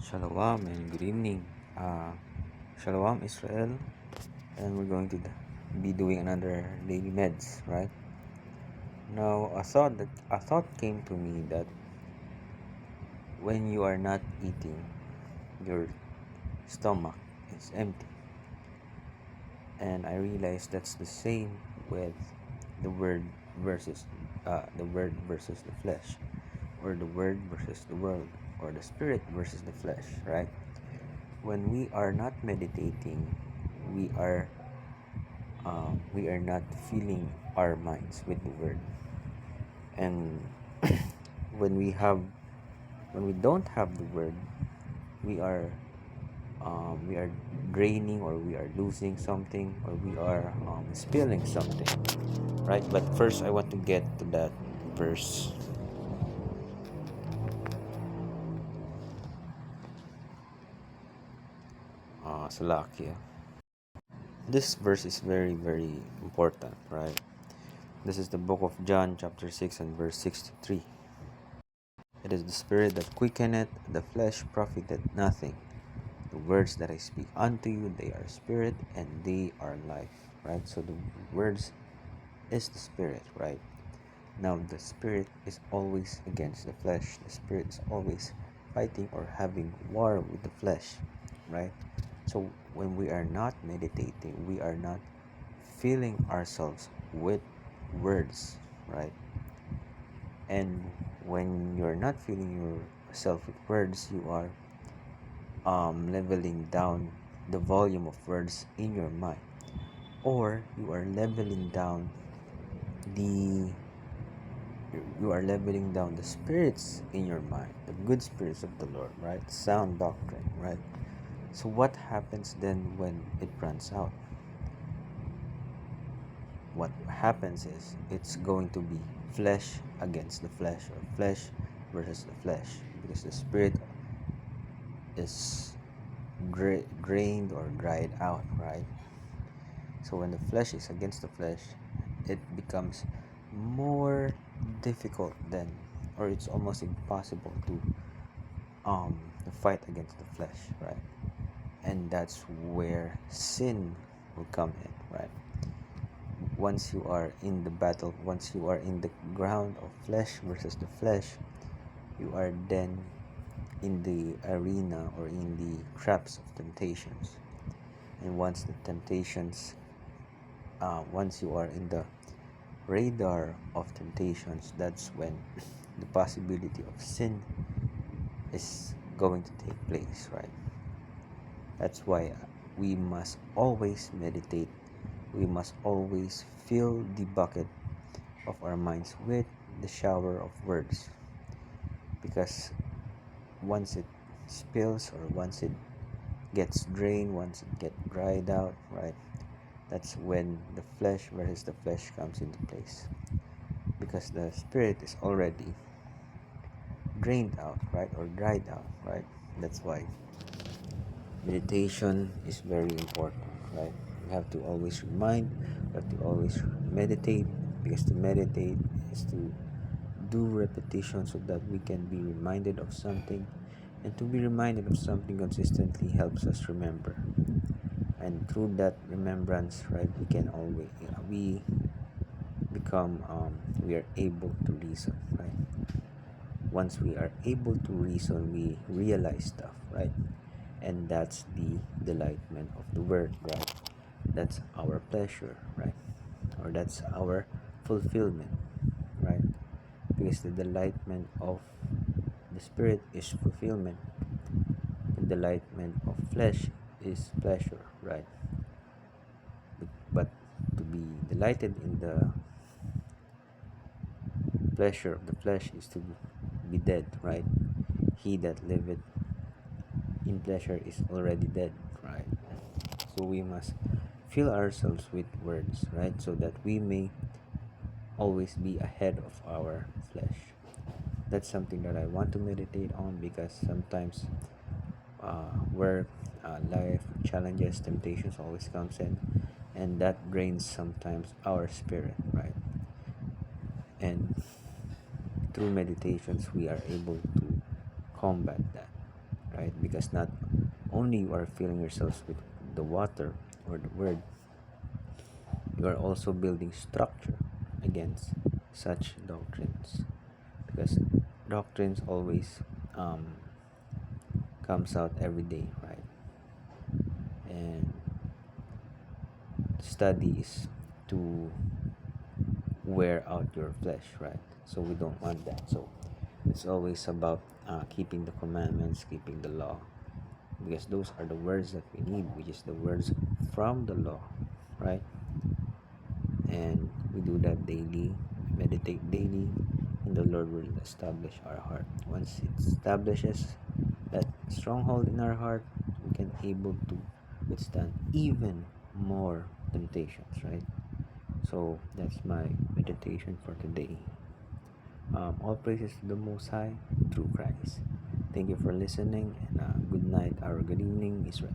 Shalom and good evening. Shalom Israel, and we're going to be doing another daily meds, right? Now, a thought came to me that when you are not eating, your stomach is empty, and I realized that's the same with the word versus the flesh, or the word versus the world, or the spirit versus the flesh, right? When we are not meditating, we are we are not filling our minds with the word, and when we have when we don't have the word, we are we are draining, or we are losing something, or we are spilling something, right? But first I want to get to that verse. Salakia, this verse is very very important, right? This is the book of John chapter 6 and verse 63. It is the spirit that quickeneth, the flesh profited nothing. The words that I speak unto you, they are spirit and they are life, right? So the words is the spirit, right? Now the spirit is always against the flesh. The spirit is always fighting or having war with the flesh, right? So when we are not meditating, we are not filling ourselves with words, right? And when you're not filling yourself with words, you are leveling down the volume of words in your mind, or the you are leveling down the spirits in your mind, the good spirits of the Lord, right? Sound doctrine, right? So what happens then when it runs out? What happens is it's going to be flesh against the flesh, or flesh versus the flesh, because the spirit is drained or dried out, right? So when the flesh is against the flesh, it becomes more difficult than, or it's almost impossible to fight against the flesh, right? And that's where sin will come in, right? Once you are in the battle, once you are in the ground of flesh versus the flesh, you are then in the arena, or in the traps of temptations. And once the temptations once you are in the radar of temptations, that's when the possibility of sin is going to take place, right? That's why we must always meditate. We must always fill the bucket of our minds with the shower of words, because once it spills, or once it gets drained, once it gets dried out, right, that's when the flesh versus the flesh comes into place, because the spirit is already drained out, right, or dried out, right? That's why meditation is very important, right? We have to always remind, we have to always meditate, because to meditate is to do repetition, so that we can be reminded of something, and to be reminded of something consistently helps us remember. And through that remembrance, right, we become we are able to reason, right? Once we are able to reason, we realize stuff, right? And that's the delightment of the word, right? That's our pleasure, right? Or that's our fulfillment, right? Because the delightment of the spirit is fulfillment, the delightment of flesh is pleasure, right? But to be delighted in the pleasure of the flesh is to be dead, right? He that liveth in pleasure is already dead, right? So we must fill ourselves with words, right? So that we may always be ahead of our flesh. That's something that I want to meditate on, because sometimes work, life, challenges, temptations always comes in, and that drains sometimes our spirit, right? And through meditations, we are able to combat that. right? Because not only you are filling yourselves with the water or the word, you are also building structure against such doctrines, because doctrines always um, comes out every day, right? And studies to wear out your flesh, right? So we don't want that. So it's always about keeping the commandments, keeping the law, because those are the words that we need, which is the words from the law, right? And we do that daily, meditate daily, and the Lord will establish our heart. Once it establishes that stronghold in our heart, we can able to withstand even more temptations, right? So that's my meditation for today. All praises to the Most High through Christ. Thank you for listening, and good night or good evening, Israel.